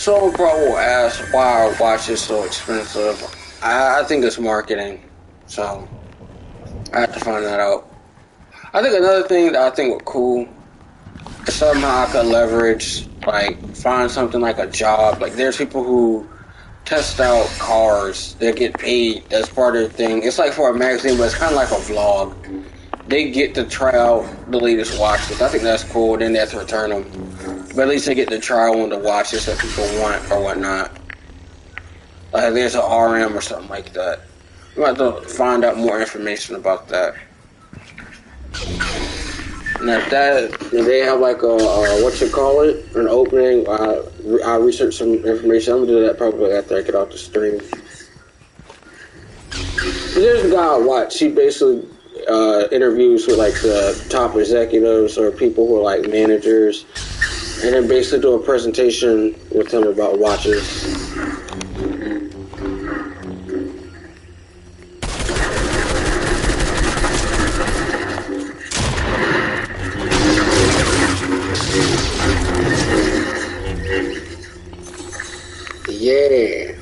Someone probably will ask why our watch is so expensive. I think it's marketing, so I have to find that out. I think another thing that I think would cool is somehow I could leverage, like, find something like a job. Like, there's people who test out cars that get paid as part of their thing. It's like for a magazine, but it's kind of like a vlog. They get to try out the latest watches. I think that's cool. Then they have to return them. But at least they get to try one of the watches that people want or whatnot. Like there's an RM or something like that. You have to find out more information about that. And if they have like a what you call it, an opening, I'll research some information. I'm gonna do that probably after I get off the stream. There's a guy I watch. He basically interviews with like the top executives or people who are like managers, and then basically do a presentation with them about watches. Yeah.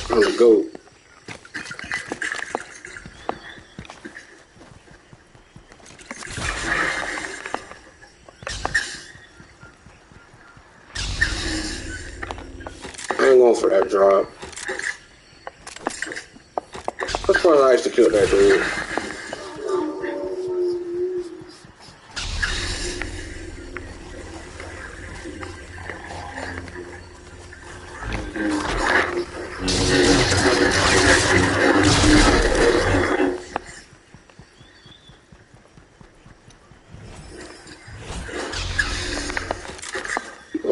I'm the GOAT. I ain't going for that drop. That's probably nice to kill that dude.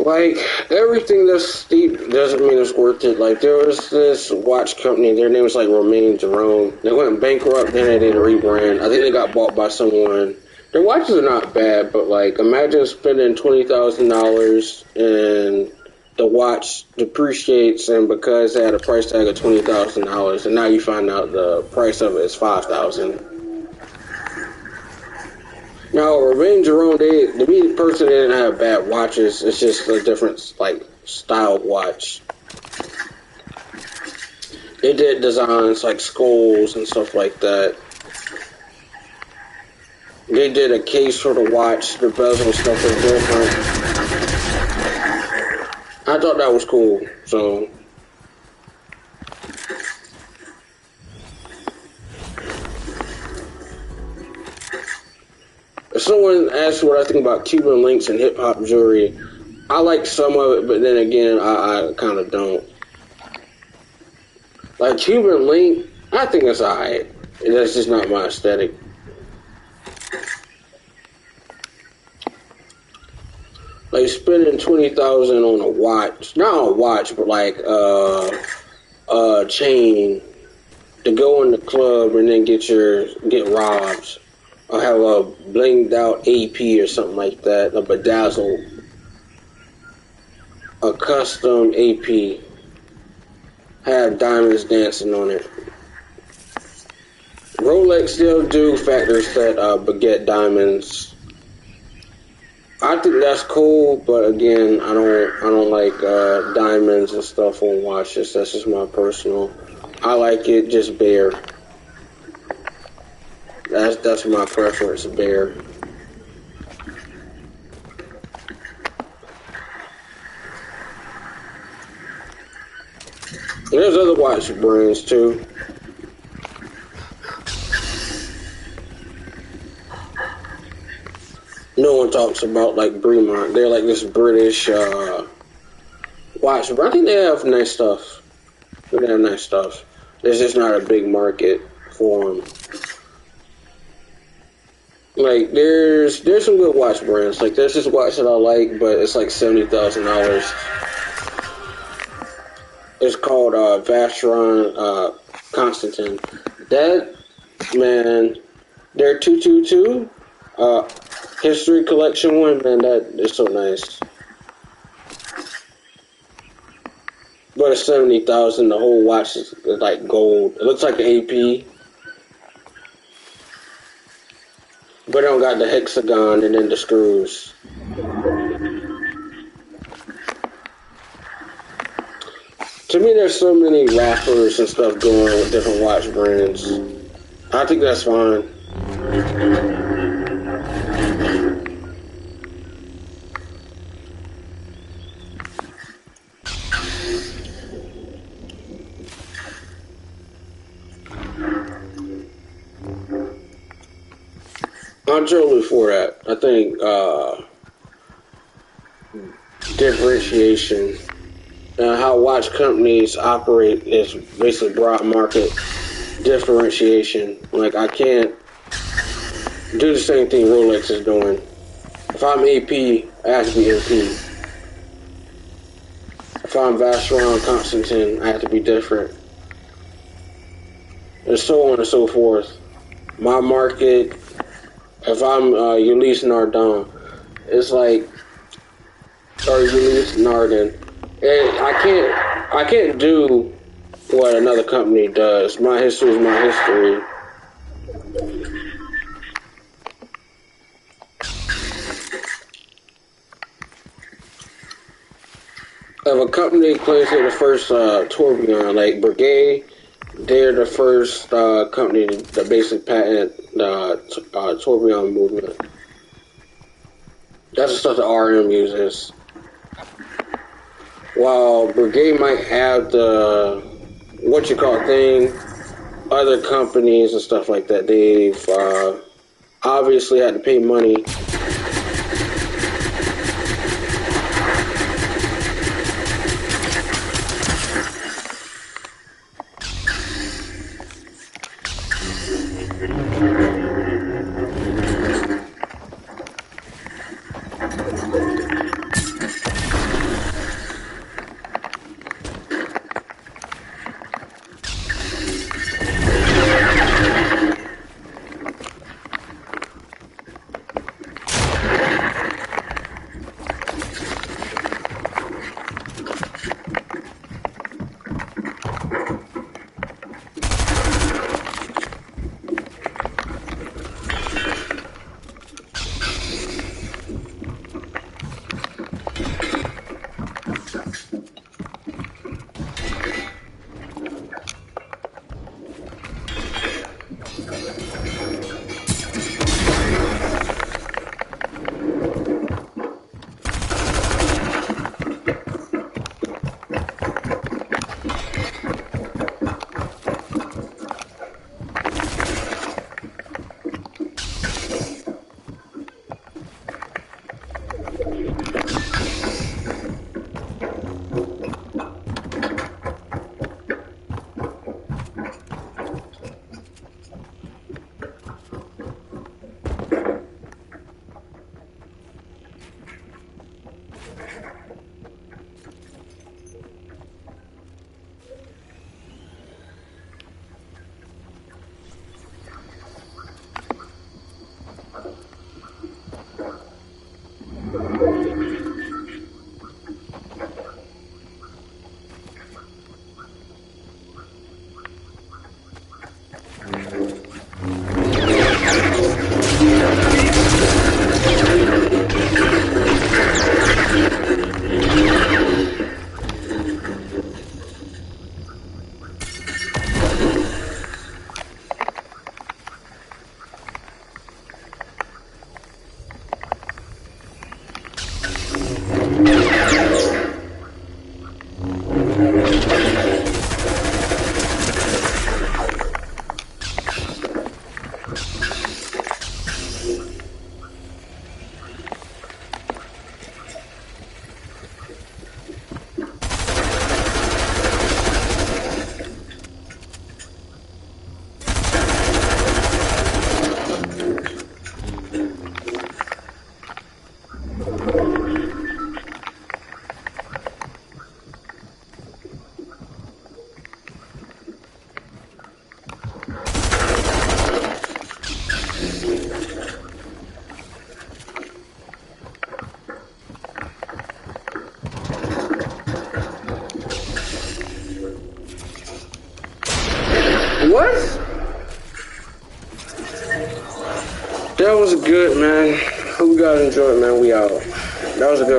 Like, everything that's steep doesn't mean it's worth it. Like, there was this watch company, their name was like Romain Jerome. They went bankrupt, then they did a rebrand. I think they got bought by someone. Their watches are not bad, but like, imagine spending $20,000 and the watch depreciates, and because they had a price tag of $20,000, and now you find out the price of it is $5,000. No, Romain Jerome, to me personally, they didn't have bad watches. It's just a different, like, style watch. They did designs like skulls and stuff like that. They did a case for the watch. The bezel and stuff was different. I thought that was cool, so... If someone asks what I think about Cuban links and hip-hop jewelry, I like some of it, but then again, I kind of don't. Like, Cuban link, I think it's alright. That's just not my aesthetic. Like, spending $20,000 on a watch, not a watch, but like a chain to go in the club and then get robbed. Or have a blinged out AP or something like that, a bedazzled, a custom AP, have diamonds dancing on it. Rolex still do factory set baguette diamonds. I think that's cool, but again, I don't like diamonds and stuff on watches. That's just my personal. I like it just bare. That's my preference, bare. There's other watch brands too. No one talks about like Bremont. They're like this British watch brand. I think they have nice stuff. They have nice stuff. There's just not a big market for them. Like, there's some good watch brands. Like, there's this watch that I like, but it's like $70,000. It's called Vacheron Constantin. That, man, their 222 history collection one, man, that is so nice. But it's $70,000. The whole watch is like gold. It looks like an AP. But it don't got the hexagon and then the screws. To me, there's so many rappers and stuff going with different watch brands. I think that's fine. I'm totally for that. I think differentiation and how watch companies operate is basically broad market differentiation. Like I can't do the same thing Rolex is doing. If I'm AP, I have to be AP. If I'm Vacheron Constantin, I have to be different. And so on and so forth. My market, if I'm Ulysse Nardin, it's like, or Ulysse Nardin, and I can't do what another company does. My history is my history. If a company claims they're the first tourbillon, like Brigade, they're the first company to basically patent the tourbillon movement. That's the stuff that RM uses. While Brigade might have the what you call thing, other companies and stuff like that, they've obviously had to pay money. What? That was good, man. Hope you guys enjoyed, man. We out. That was a good